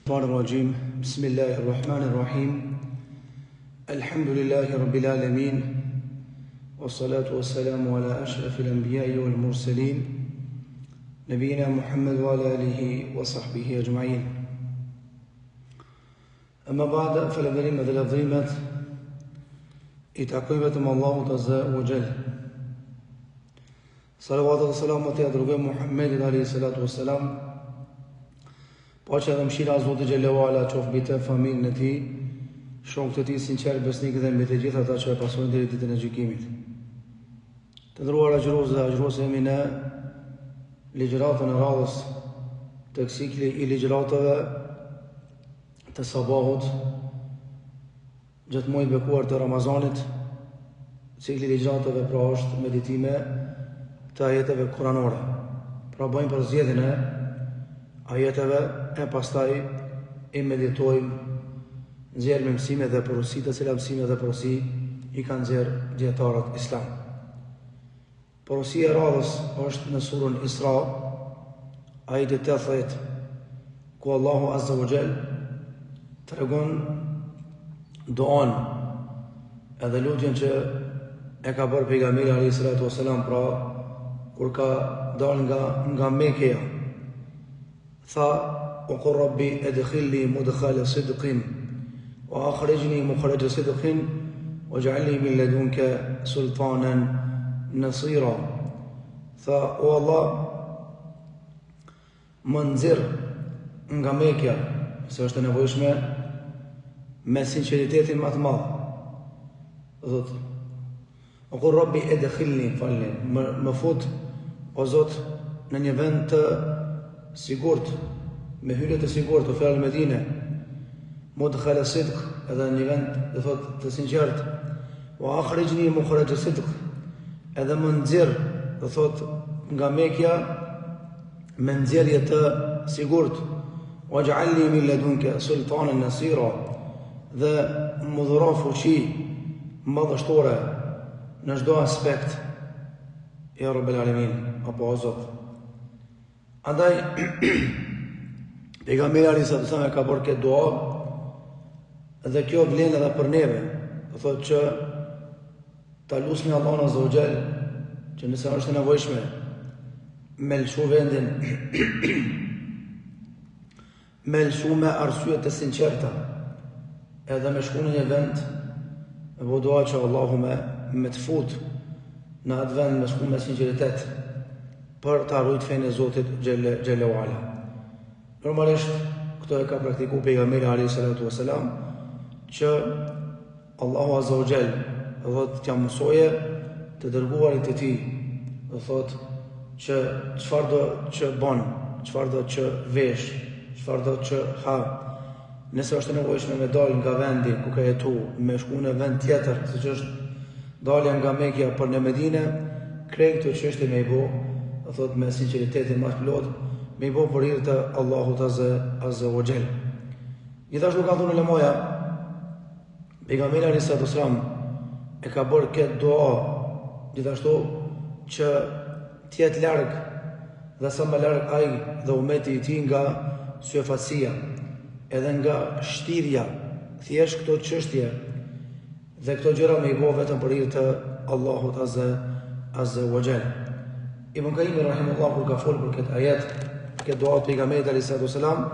الرجيم بسم الله الرحمن الرحيم الحمد لله رب العالمين والصلاة والسلام على أشرف الأنبياء والمرسلين نبينا محمد وعلى آله وصحبه أجمعين أما بعد فلنريم ذي العظيمة إتعقيبة الله عز وجل صلوات والسلام على محمد عليه الصلاة والسلام Po që edhe mshira Zotë Gjellewala qof mbi të familjen e tij, shokët e tij sinqer besnikë dhe mbi të gjithë ata që e pasojnë deri ditën e gjykimit. Të nderuara xhiroze jemi në ligjëratën e radhës të cikli i ligjëratave të sabahut gjatë muajit bekuar të Ramazanit. Cikli i ligjëratave pra është meditime të ajeteve kuranore. Pra bëjmë përzgjedhjen e ajeteve e pastaj i meditojmë, nxjerrim mësime dhe porosi, të cilat mësime dhe porosi i kanë nxjerr dietarët islam. Porosia e radhës është në surën Isra, ajeti 80, ku Allahu Azza wa Jall tregon duan edhe lutjen që e ka bërë pejgamberi alayhis salatu wassalam, pra kur ka dalë nga Mekja, tha: وقل ربي ادخلني مدخل صدق وأخرجني مخرج صدق واجعل لي من لدنك سلطانا نصيرا. Tha: o Allah, më nxirr nga Mekja, se është e nevojshme me sinqeritetin më të madh. Thot: وقل ربي ادخلني, më fut o Zot në një vend të sigurt, me hyrje të sigurt, o fjalë Medine, mudkhal sidq, edhe një vend dhe thot të sinqert, wa akhrijni mukhraj sidq, edhe më nxjerr, dhe thot nga Mekja me nxjerrje të sigurt, waj'alni min ladunka sultanan nasira, dhe më dhuro fuqi madhështore në çdo aspekt, ya Rabbul Alamin, apo o Zot. Andaj pejgamberi alayhis salam ka bërë këtë dua dhe kjo vlen edhe për neve. Do thotë që ta lutim Allahun Azza wa Jall që nëse është e nevojshme me lëshu vendin me lëshu me arsye të sinqerta, edhe me shku në një vend me bo dua që Allahu me të fut në atë vend, me shku me sinqeritet për të arrujt fejnë e Zotit Gjelle wa Ala. Normalisht, këto e ka praktiku pejgamberi alayhis salatu wassalam, që Allahu Azza wa Jall dhëtë t'ja mësoje të dërguarit e tij, dhe thot që çfarë do që bën, çfarë do që vesh, çfarë do që ha. Nëse është e nevojshme me dalë nga vendi ku ka jetu, me shku në vend tjetër, siç është dalja nga Mekja për në Medine, krejt këto çështje me i bo, dhe thot me sinqeritetin më të plot, me i bo për hir të Allahut Azza wa Jall. Gjithashtu ka thonë ulemoja, pejgamberi alayhis salatu wassalam e ka bërë këtë dua gjithashtu që t'jetë larg dhe sa më larg ai dhe ummeti i tij nga syfacia, edhe nga shtirja, thjesht këto çështje dhe këto gjëra me i bo vetëm për hir të Allahut Azza wa Jall. Ibn Qayyim rahimahullah kur ka folur për këtë ajet, këtë dua të pejgamberit alayhis salatu wassalam,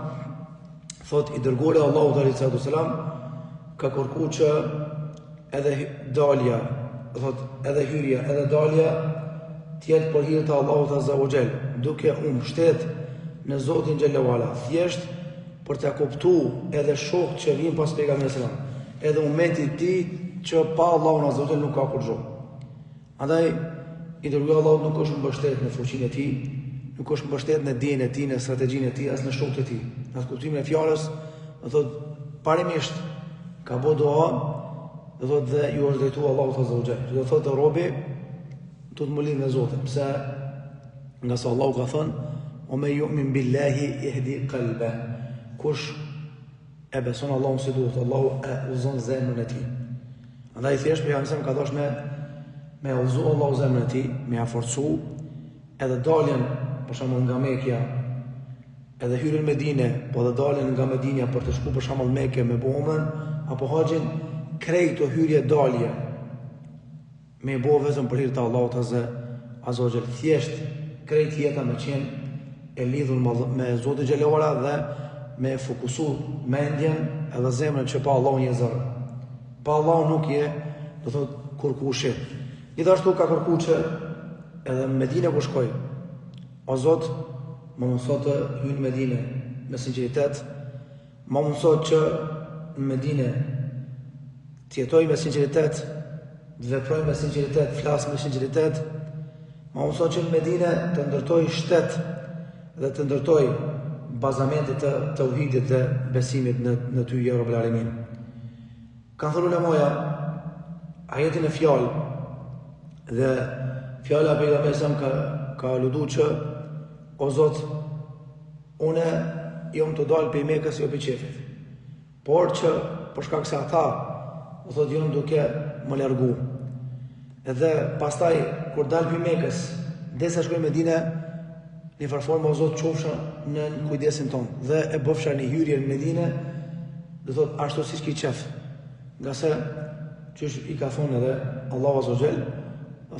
thot i dërguari Allahut alayhis salatu wassalam ka kërkuar që edhe dalja, thot edhe hyrja, edhe dalja të jetë për hir të Allahut Azza wa Jall, duke mbështet në Zotin Gjelle wa Ala, thjesht për t'ia kuptuar edhe shokët që vijnë pas pejgamberit sallallahu alaihi wasallam, edhe ummeti i tij që pa Allahun Azza wa Jall nuk ka kurrë. Andaj i dërguari Allahut nuk është mbështet në fuqinë e tij, nuk është mbështet në dijen e tij, në strategjinë e tij, as në shokët e tij. Në kuptimin e fjalës, do thot parimisht ka bëu dua, do thot dhe ju është drejtuar Allahut Azza wa Jall. Do thotë robi do të më lidh me Zotin. Pse? Nga sa Allahu ka thënë: "O me yu'min billahi yahdi qalba." Kush e beson Allahun si duhet, Allahu e udhëzon zemrën e tij. Andaj thjesht pejgamberi ka thënë me udhëzu Allahu zemrën e tij, me ia forcu edhe daljen për shembull nga Mekja, edhe hyrën Medine, po dhe dalin nga Medinja për të shku për shembull Mekë me bomën apo haxhin, krejt o hyrje dalje me bo vetëm për hir të Allahut Azza wa Jall. Thjesht krejt jeta me qenë e lidhur me Zotin Xhelala dhe me fokusu mendjen edhe zemrën që pa Allahun je zor. Pa Allahun nuk je, do thot kurkushi. Gjithashtu ka kërkuar që edhe në Medinë ku shkoj, o Zot, më mëso të hyj në Medinë me sinqeritet, më mëso që në Medinë të jetoj me sinqeritet, të veproj me sinqeritet, flas me sinqeritet, më mëso që në Medinë të ndërtoj shtet dhe të ndërtoj bazamentet të tauhidit dhe besimit në ty, ja Rabbul Alamin. Kanë thënë ulemoja ajetin e fjalë dhe fjala e pejgamberit ka aludu që o Zot, une jom të dalë për Mekës jo për qefit, por që për shkak se ata o thot jom duke më largu. Edhe pastaj kur dalë për Mekës, desa shkoj Medine, një farformë o Zot qofsha në kujdesin tonë dhe e bëfsha një hyrje në Medine, dhe thot ashtu si shki qef, nga se qysh i ka thonë edhe Allahu Azza wa Jall,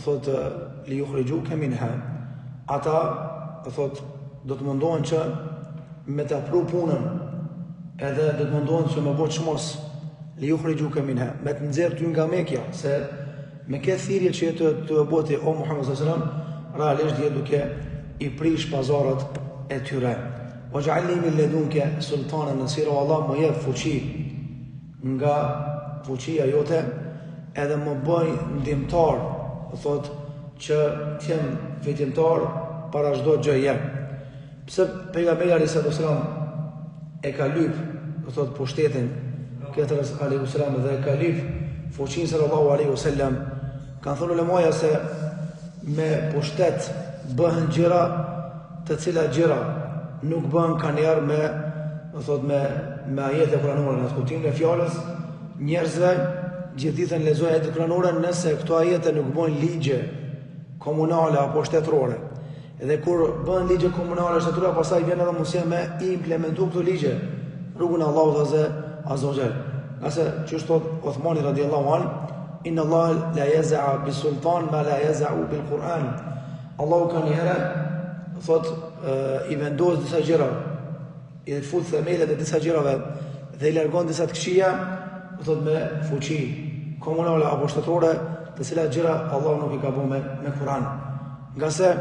thot li yukhrijuka minha, ata thot do të mundohen që me të pru punën, edhe do të mundohen që me bëj çmos li yukhrijuka minha, me të nxjerr ty nga Mekja, se me këtë thirrje që të bëti o Muhammed sallallahu alaihi wasallam, realisht je duke i prish pazarat e tyre. Waj'alni min ladunka sultanan nasira, Allah më jep fuqi nga fuqia jote, edhe më bëj ndihmtar, thot që t'jem fitimtar para çdo gjëje. Pse pejgamberi alayhis salam e ka lyp, thot pushtetin këtër alayhis salam dhe e ka lyp fuqinë sallallahu alaihi wasallam. Kanë thënë ulemoja se me pushtet bëhen gjëra të cilat gjëra nuk bëhen kanjer me ajete kuranore. Në kuptimin e fjalës, njerëzve gjithditën lexojnë ajete kuranore nëse këto ajete nuk bëhen ligje komunale apo shtetërore. Edhe kur bëhen ligje komunale shtetërore, pastaj vjen edhe mundësia me implementu këto ligje rrugën e Allahut Azza wa Jall. Qase që thot Uthmani radhiyallahu an, inna Allah la yaz'a bisultan ma la yaz'u bil Quran. Allahu ka një herë thot i vendos disa gjëra, i fut themelet e disa gjërave dhe i largon disa të këqija, thot me fuqi komunale apo shtetërore, të cilat gjëra Allahu nuk i ka bëu me Kur'an. Nga se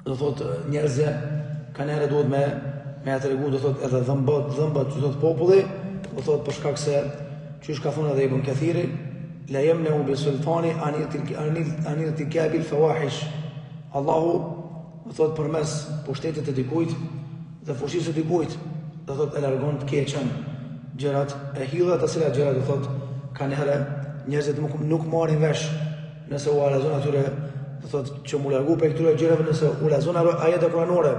do thot njerëzve kanë herë duhet me tregu, do thot edhe dhëmbët që thot populli, do thot për shkak se çysh ka thonë edhe Ibn Kathiri, la yamna'u bi sultani an irtikabi al-fawahish. Allahu do thot përmes pushtetit të dikujt dhe fuqisë së dikujt, do thot e largon të keqen, gjërat e hilla, të cilat gjëra do thot kanë herë njerëzit nuk marrin vesh nëse u lexon atyre, do thot që mu largu për këtyre gjërave, nëse u lexon ajete kuranore,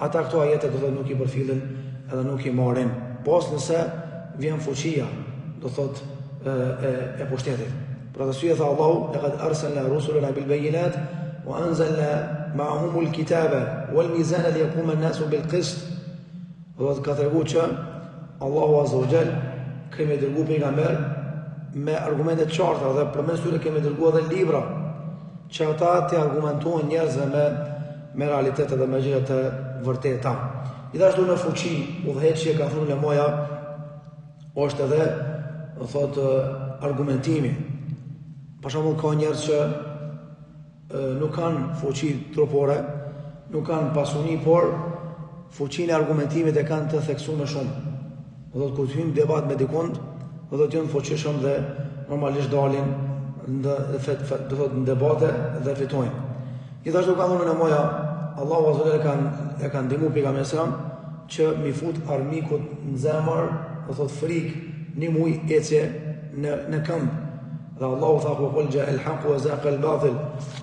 ata këto ajete do thot nuk i përfillen edhe nuk i marrin, pos nëse vjen fuqia, do thot e pushtetit. Për atë arsye tha Allahu, laqad arsalna rusulana bil bayinat wa anzalna ma'ahum al-kitaba wal mizana liyaquma an-nasu bil qist. Do të ka treguar që Allahu Azza wa Jall kemi dërguar pejgamber me argumente të qarta dhe përmes tyre kemi dërguar edhe libra që ata të argumentojnë njerëzve me realitetet dhe me gjëra të vërteta. Gjithashtu në fuqi, udhëheqje ka thënë ulemoja është edhe thot argumentimi. Për shembull ka njerëz që nuk kanë fuqi trupore, nuk kanë pasuni, por fuqinë e argumentimit e kanë të theksuar shumë. Do të kur hyn debat me dikund, do të jenë fuqishëm dhe normalisht dalin në debate dhe fitojnë. Gjithashtu ka thënë ulemoja, Allahu Azza wa Jalla e ka ndihmuar pejgamberin që mi fut armikut në zemër, do thot frikë, një muj ece në këmbë. Dhe Allahu tha ku qul ja al-haq wa zaqa al-batil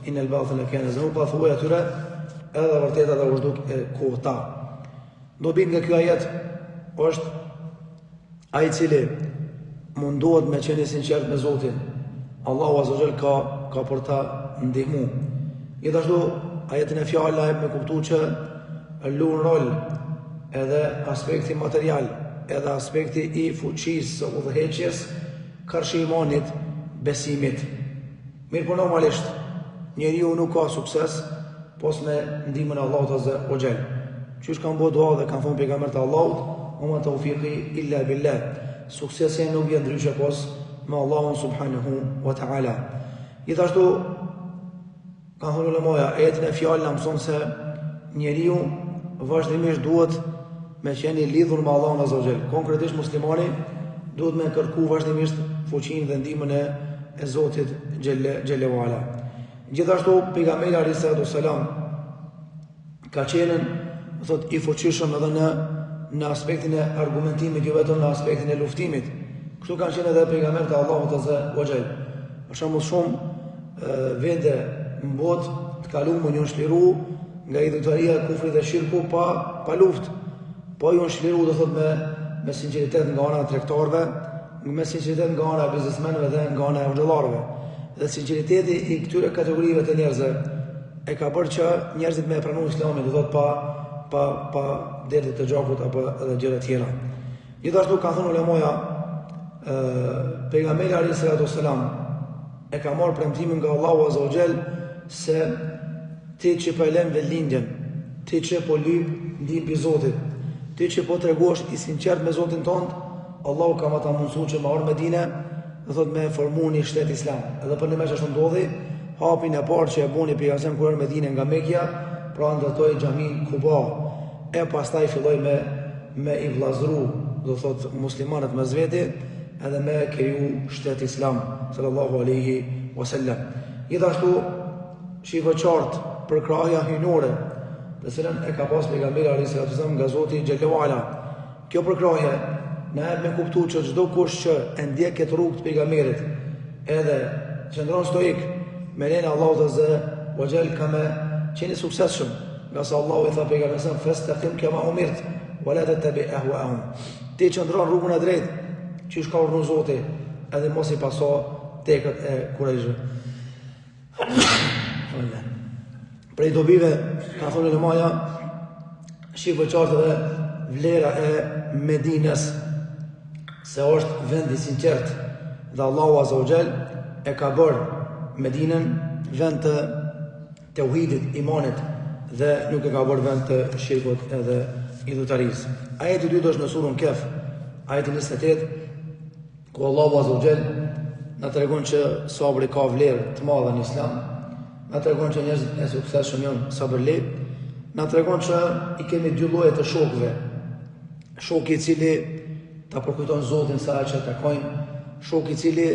inna al-batila kana zahuqa, thuaj atyre edhe vërteta dhe u zhduk e kohta. Do bit nga ky ajet është ai i cili mundohet me qenë sinqert me Zotin. Allahu Azza wa Jall ka për ta ndihmu. Gjithashtu ajetin e fjala me kuptu që luan rol edhe aspekti material, edhe aspekti i fuqisë, udhëheqjes, karshi imanit, besimit. Mirë po normalisht, njeriu nuk ka sukses pos me ndihmën e Allahut azza wa jall. Qysh kanë bërë dua dhe kanë thonë pejgamberët e Allahut, "Oma tawfiqi illa billah." Suksesi nuk vjen ndryshe pos me Allahun subhanahu wa ta'ala. Gjithashtu kanë thonë ulemoja, ajetin e fjalën na mëson se njeriu vazhdimisht duhet me qenë i lidhur me Allahun azza wa jall. Konkretisht muslimani duhet me kërku vazhdimisht fuqinë dhe ndihmën e Zotit xhelle wa ala. Gjithashtu pejgamberi alayhi salatu wasalam ka qenë thot i fuqishëm edhe në aspektin e argumentimit, jo vetëm në aspektin e luftimit. Kështu kanë qenë edhe pejgamberët e Allahut azza wa jall. Për shembull shumë vende në botë të kaluar janë shliru nga idhujtaria e kufrit dhe shirku pa luftë. Po janë shliru do thot me sinqeritet nga ana e tregtarëve, me sinqeritet nga ana e biznesmenëve dhe nga ana e xhallarëve. Dhe sinqeriteti i këtyre kategorive të njerëzve e ka bërë që njerëzit me pranu Islamin, do thot pa derdhje të gjakut apo edhe gjëra tjera. Gjithashtu ka thënë ulemoja, pejgamberi alayhi salatu wasalam e ka marrë premtimin nga Allahu azza wa jall se ti që po lën velindjen, ti që po lyp ndihmën e Zotit, ti që po tregosh i sinqert me Zotin tënd, Allahu ka më ta mundsuar që më orë Medinë, do thot me formuar një shtet islam. Edhe për në mes ashtu ndodhi, hapin e parë që e buni pejgamberi kur orë Medinë nga Mekja, pra ndërtoi xhamin Kuba. E pastaj filloi me i vllazëru, do thot muslimanët mes vete, edhe me kriju shtet islam sallallahu alaihi wasallam. Gjithashtu shiko qartë për krahaja hynore, të cilën e ka pas pejgamberi alayhi salatu wasallam nga Zoti xhelle wa ala. Kjo përkrahje na jep me kuptu që çdo kush që e ndjek këtë rrugë të pejgamberit, edhe qëndron stoik me lenin Allahut azza wa jall ka me qenë suksesshëm, nga sa Allahu i tha pejgamberit fastaqim kama umirt wala tattabi ahwa'ahum. Ti qëndron rrugën e drejtë që ka urdhëruar Zoti, edhe mos i paso tekët e kurajshëve. Prej dobive, ka thonë në maja, shifë qartë dhe vlera e Medinës, se është vendi sinqert, dhe Allahu azza wa jall e ka bërë Medinën vend të tauhidit, imanit, dhe nuk e ka bërë vend të shirkut edhe idhujtarisë. Ajeti i dytë është në surën Kehf, ajeti 28, ku Allahu azza wa jall na tregon që sabri ka vlerë të madhe në Islam, na tregon që njerëzit e suksesshëm janë sabërli, na tregon që i kemi dy lloje të shokëve. Shoku i cili ta përkujton Zotin sa që takojnë, shoku i cili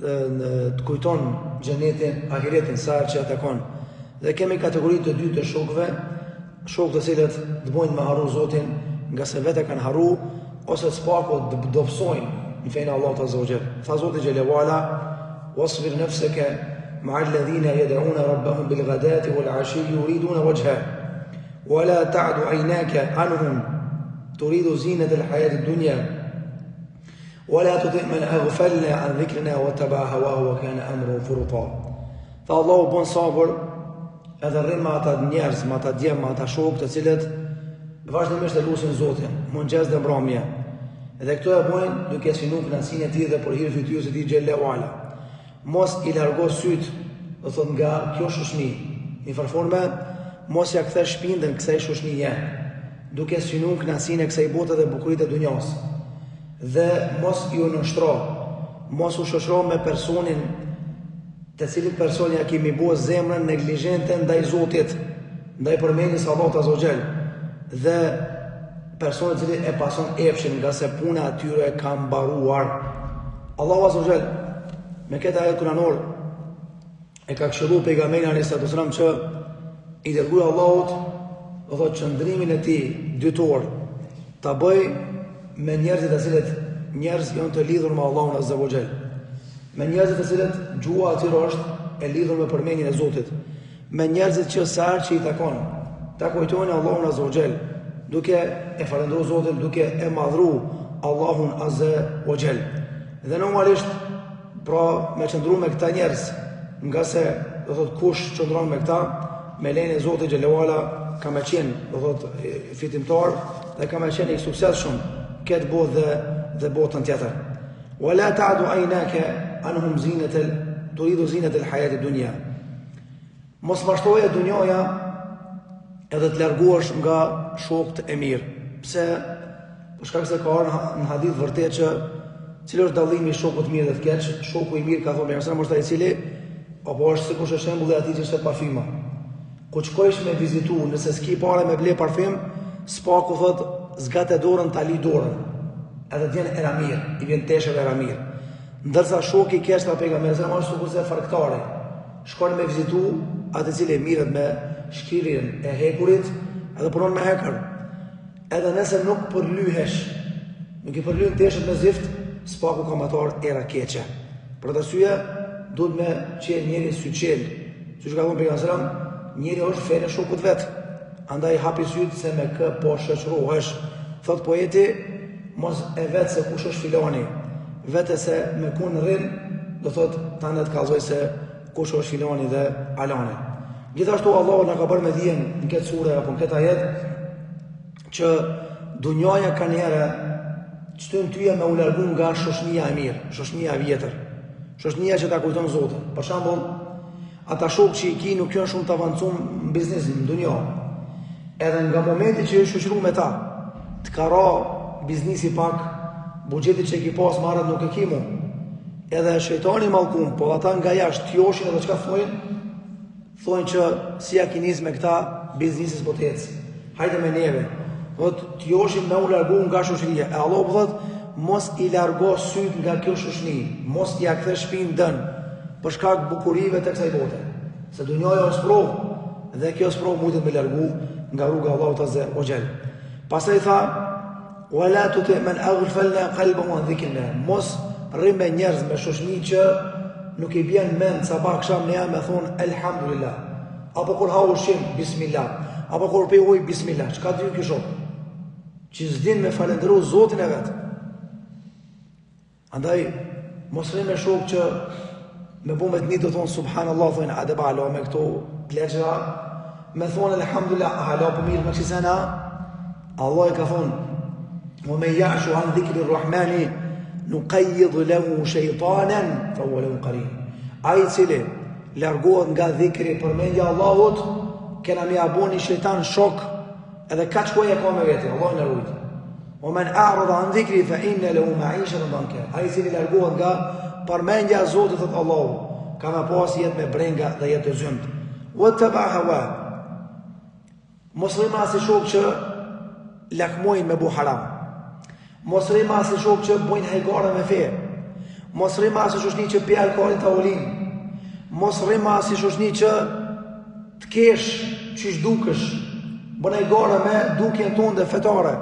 të kujton xhenetin, ahiretin sa që takon. Dhe kemi kategoritë të dy të shokëve, shokë të cilët të bojnë me harru Zotin nga se vete kanë harru, ose s'pako të dobësojnë në fejnë Allah azza wa jall. Tha Zoti xhelle wa ala, wasbir nafsaka ma'a alladhina yad'una rabbahum bil ghadati wal 'ashi yuriduna wajha wa la ta'du 'aynaka anhum turidu zinata al hayati ad-dunya wa la tuti' man aghfalna 'an dhikrina wa taba'a hawahu wa kana amruhu furuta. Tha Allahu bon sabër edhe rrim me ata njerëz, me ata djem, me ata shokë të cilët vazhdimisht e lusin Zotin, mëngjes dhe mbrëmje. Dhe këto e bojnë duke sinu kënaqësinë e tij dhe për hir të fytyrës së tij xhelle wala. Mos i largo syt, do thot nga kjo shoshni. Në farforme mos ja kthe shpinën kësaj shoshnie, duke sinu kënaqësinë e kësaj bote dhe bukuritë e dunjos. Dhe mos ju nështro, mos u shoshro me personin të cilit person ja kemi bua zemrën neglizhente ndaj Zotit, ndaj përmendjes së Allahut azza wa jall. Dhe personat që e pason efshin nga se puna atyre ka mbaruar. Allahu azza wa jall me këtë ajet kuranor e ka këshilluar pejgamberin alayhi salatu wasallam që i dërguar Allahut, do thotë qëndrimin e tij dytor ta bëj me njerëzit të cilët njerëz janë të lidhur me Allahun azza wa jall. Me njerëzit të cilët gjua atyre është e lidhur me përmendjen e Zotit. Me njerëzit që sa herë që i takon, ta kujtojnë Allahun azza wa jall, duke e falendruar Zotin, duke e madhruar Allahun azza wa jall. Dhe normalisht pra me qëndru me këta njerëz, nga se do thot kush qëndron me këta, me lenin e Zotit xhelalu ala ka me qenë do thot fitimtar dhe ka me qenë i sukses shumë këtë botë dhe botën tjetër. Wala ta'du aynaka anhum turidu zinatal hayati dunya. Mos vazhdoje dunjoja edhe të larguash nga shokët e mirë. Pse? Për shkak se ka në hadith vërtet që cili është dallimi i shokut të mirë dhe të keq. Shoku i mirë, ka thonë pejgamberi është ai i cili apo është sikur është shembulli i atij që është parfyma. Ku shkojsh me vizitu, nëse s'ki parë me ble parfym, spaku thot zgate dorën tali dorën. Edhe të vjen era mirë, i vjen teshëve era mirë. Ndërsa shoku i keq ta pejgamberi është sikur se farktari. Shkon me vizitu atë i cili mirët me shkrirjen e hekurit, edhe punon me hekër. Edhe nëse nuk përlyhesh, nuk i përlyen teshët me zift, spaku ka matar era keqe. Për të arsye, duhet me qenë njeri sy qel. Siç ka thënë pejgamberi, njeri është fenë e shokut vet. Andaj hapi syt se me kë po shoqërohesh. Thot poeti, mos e vet se kush është filani, vetë se me ku në rrin, do thot tani të kallzoj se kush është filani dhe alani. Gjithashtu Allahu na ka bërë me dijen në këtë sure apo në këtë ajet që dunjaja ka njëherë çtyn tyja me u largu nga shoshnia e mirë, shoshnia e vjetër, shoshnia që ta kujton Zotin. Për shembull, ata shokë që i ki nuk janë shumë të avancuar në biznesin, në dunjë. Edhe nga momenti që je shoqëruar me ta, të ka ra biznesi pak, buxheti që ki pas marrët nuk e kimu. Edhe shejtani mallkum, po ata nga jashtë t'joshin edhe çka thonë që si ja kiniz me këta biznesis po të ecë. Hajde me neve. Thot t'joshin me u largu nga shoqëria. E Allah po thot mos i largo syt nga kjo shoqëni, mos t'ia kthe shtëpinë dën për shkak bukurive të kësaj bote. Se dunjoja është provë dhe kjo është provë mund të më largu nga rruga e Allahut azza wa jall. Pastaj tha wala tuti man aghfalna qalbahu an dhikrina. Mos rri me njerëz me shoqëni që nuk i bjen mend sa pa ksham ne jam me thon elhamdulillah. Apo kur ha ushqim bismillah. Apo kur pi ujë bismillah. Çka dy ky shok? Që s'din me falendëru Zotin e vet. Andaj mos rri me shok që me bu me të një të thonë subhanallah, thonë adeba alo me këto pleqëra, me thonë elhamdulillah, alo për mirë me kësisena, Allah e ka thonë wa me jashu an dhikri rrahmani nuqayyid lahu shaytanan fa huwa lahu qarin. Ai cili largohet nga dhikri përmendja e Allahut, kena me aboni shejtan shok, edhe kaç kohë ka me vete, Allah na ruaj. Wa man a'rada an dhikri fa inna lahu ma'ishatan danka. Ai cili largohet nga përmendja e Zotit, thot Allahu, ka me pas jetë me brenga dhe jetë të zymt. Wattaba hawa. Mos rrima si shok që lakmojnë me bu haram. Mos rrima si shok që bojnë hajgare me fe. Mos rrima si shoqni që pi alkoolin tavolin. Mos rrima si shoqni që të kesh çish dukesh, bën hajgare me dukjen tonë fetare.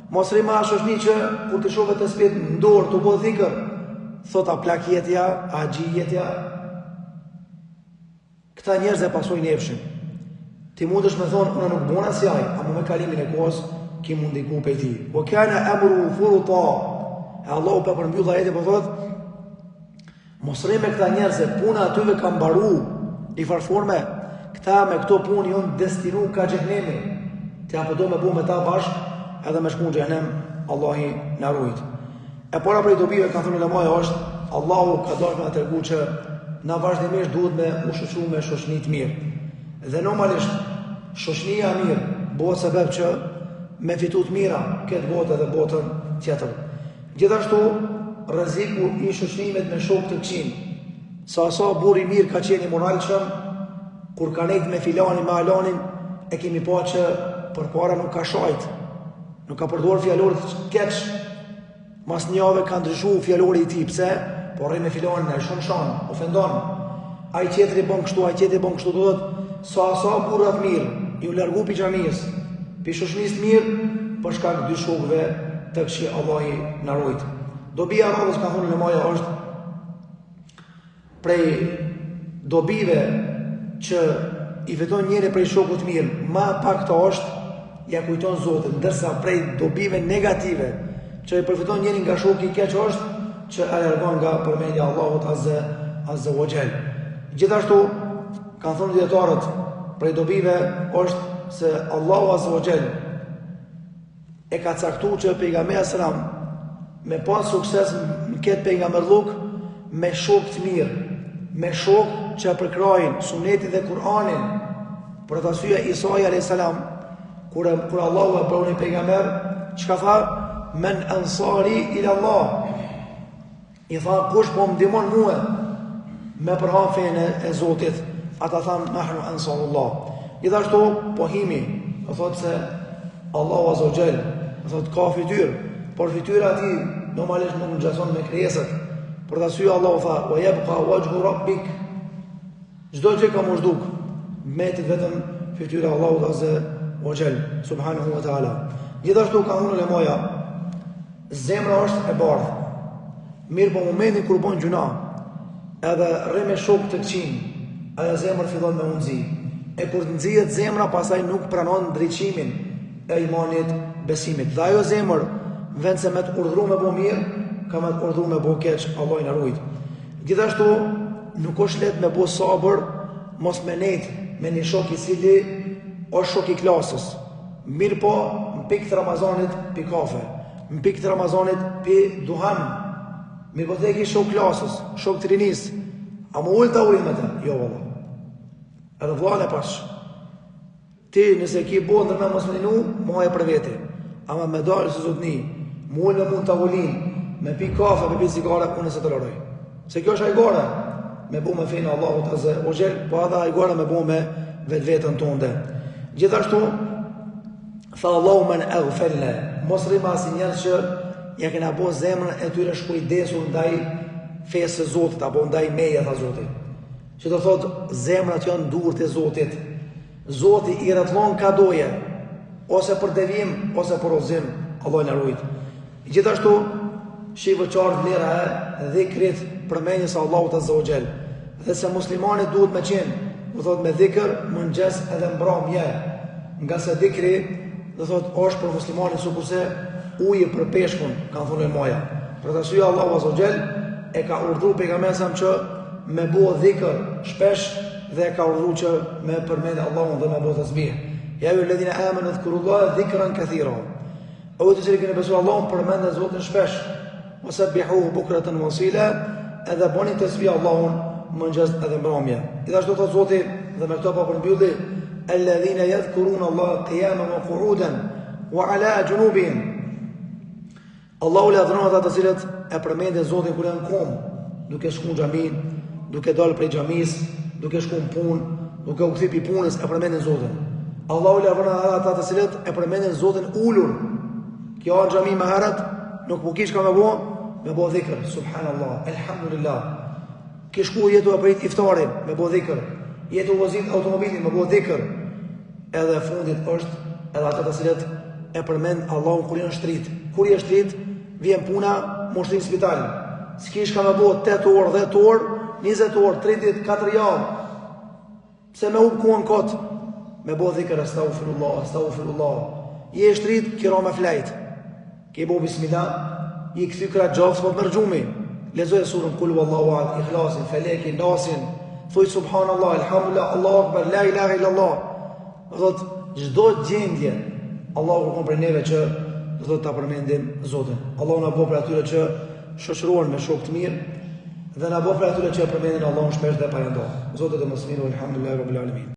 Mos rrima si shoqni që kur të shohë të spit në dorë të bëj dhikr, thot a plak jetja, a gji jetja. Këta njerëz e pasojnë nefshin. Ti mundesh me thonë, unë nuk bona si aj, a mu me kalimin e kohës, ki mund i ku pe ti. O kjana emru furuta, e Allahu për përmbyll ajeti për thot, mos rri me këta njerëz e puna atyve ka mbaru, i farforme, këta me këto punë jonë destinu ka xhenemi. Ti apo do me bu me ta bashk, edhe me shku në xhenem, Allahi na ruajt. E para prej dobive ka thënë ulemaja është Allahu ka dashur na tregu që na vazhdimisht duhet me u shoqëru me shoqëni të mirë. Dhe normalisht shoqënia e mirë bëhet sebeb që me fitu të mira këtë botë dhe botën tjetër. Gjithashtu rreziku i shoqërimit me shokë të këqij. Sa burri mirë ka qenë i moralshëm, kur ka nejt me filanin me alanin, e kemi pa që përpara nuk ka shajt, nuk ka përdorur fjalor të keq. Mas një javë ka ndryshu fjallori i ti, pse? Po rrej me filanin e shumë shanë, ofendon. Ai tjetri bën kështu, ai tjetri bën kështu, do thot sa burrat mirë, ju largu pi xhamisë, pi shoqënisë mirë, për shkak dy shokëve të këqij, Allahi na ruaj. Dobia e radhës ka thonë lemaja është prej dobive që i fiton njëri prej shokut mirë, ma pak të është ja kujton Zotin, ndërsa prej dobive negative që i përfiton njëri nga shoku i keq është që e largon nga përmendja e Allahut azza wa jall. Gjithashtu kanë thënë dietarët prej dobive është se Allahu azza wa jall e ka caktuar që pejgamberi sallam me pas sukses në këtë pejgamberlluk me shok të mirë, me shok që përkrajnë sunetin dhe Kur'anin. Për të arsye Isa alayhis salam kur Allahu e bëri pejgamber, çka tha? Men ansari ila Allah. I tha, kush po më ndihmon mua me përhap fenë e Zotit? Ata thanë, nahnu ansarullah. Gjithashtu pohimi, do thotë se Allahu azza wa jall, do thotë ka fytyrë, por fytyra e tij normalisht nuk ngjason me krijesat. Për të arsye Allahu tha, wa yabqa wajhu rabbik. Çdo gjë ka moshduk, mbetet vetëm fytyra e Allahut azza wa jall, subhanahu wa taala. Gjithashtu ka unë lemoja, zemra është e bardhë. Mirë po momentin kur bën gjuna, edhe rri me shok të këqin, ajo zemër fillon me unëzi. E kur të nxihet zemra, pastaj nuk pranon ndriçimin e imanit, besimit. Dhe ajo zemër, vend se me të urdhru me bo mirë, ka me të urdhru me bo keq, Allah i na ruaj. Gjithashtu, nuk është lehtë me bo sabër, mos me net me një shok i cili është shok i klasës. Mirë po, në pikë të Ramazanit pi kafe, në pikë të Ramazanit pi duhan. Mirë po të eki shok klasës, shok të rinis, a më ullë të ujnë me të? Jo, valla. Edhe vlane pash. Ti nëse ki bo ndër me mos më ninu, ma e për veti. Ama me dalë së zotni, më ullë me mund të ullin, me pi kafe, me pi cigare, unë se të lëroj. Se kjo është ajgore, me bu me fejnë Allahut azza wa jall, po edhe ajgore me bu me vetë vetën tonde. Gjithashtu, tha Allahu men aghfalna, mos rrima si njerëz që ja kena bo zemrën e tyre shkujdesur ndaj fesë së Zotit, apo ndaj meje, tha Zoti. Që do thotë, zemrat janë durët e Zotit. Zoti i rrethlon ka doje, ose për devijim, ose për udhëzim, Allah na ruaj. Gjithashtu, shihë qartë vlera e dhikrit përmendjes së Allahut azza wa jall. Dhe se muslimani duhet me qenë, do thotë me dhikr, mëngjes edhe mbrëmje. Nga se dhikri, do thotë, është për muslimanin sikurse uji për peshkun, kanë thonë moja. Për të arsye Allahu azza wa jall e ka urdhëruar pejgamberin që me bëu dhikr shpesh dhe ka urdhëruar që me përmend Allahun dhe me bëu tasbih. Ja ju alladhina amanu dhkurullaha dhikran kathira. O të cilët keni besuar Allahun, përmendni Zotin shpesh. Wasabbihuhu bukratan wa asila, edhe bëni tasbih Allahun mëngjes edhe mbrëmje. Gjithashtu thotë Zoti dhe me këto po përmbylli, alladhina yadhkuruna Allaha qiyaman wa qu'udan wa ala junubihim. Allahu le adhuron ata të cilët e përmendin Zotin kur janë kom, duke shkuar në xhami, duke dalë prej xhamis, duke shkuar në punë, duke u kthyer pi punës, e përmendin Zotin. Allahu le adhuron ata të cilët e përmendin Zotin ulur. Kjo në xhami më herët nuk po kish ka me bo dhikr, subhanallah, elhamdulillah. Ke shkuar jetu e prit iftarin, me bo dhikr. Jetu vozit automobilin, me bo dhikr. Edhe fundit është edhe ata të cilët e përmend Allahun kur janë shtrit. Kur je shtrit, vjen puna, mos në spital. S'kish ka me bo 8 orë, 10 orë, 20 orë, 30, 4 javë. Pse me u kuan kot, me bo dhikr, astaghfirullah, astaghfirullah. Je shtrit, kiro me flajt. Ke bo bismillah, i këthy kra gjafës për mërgjumi. Lezoj surën kul wallahu ahad, ikhlasin, felekin, nasin, thuj subhanallah, alhamdulillah, Allahu akbar, la ilaha illallah. Dhët, çdo gjendje, Allahu kërkon për neve që do të ta përmendim Zotin. Allahu na bëj për atyre që shoqërohen me shok të mirë dhe na bëj për atyre që përmendin Allahun shpesh dhe pa ndonë. Zoti të mos mirë, alhamdulillah rabbil alamin.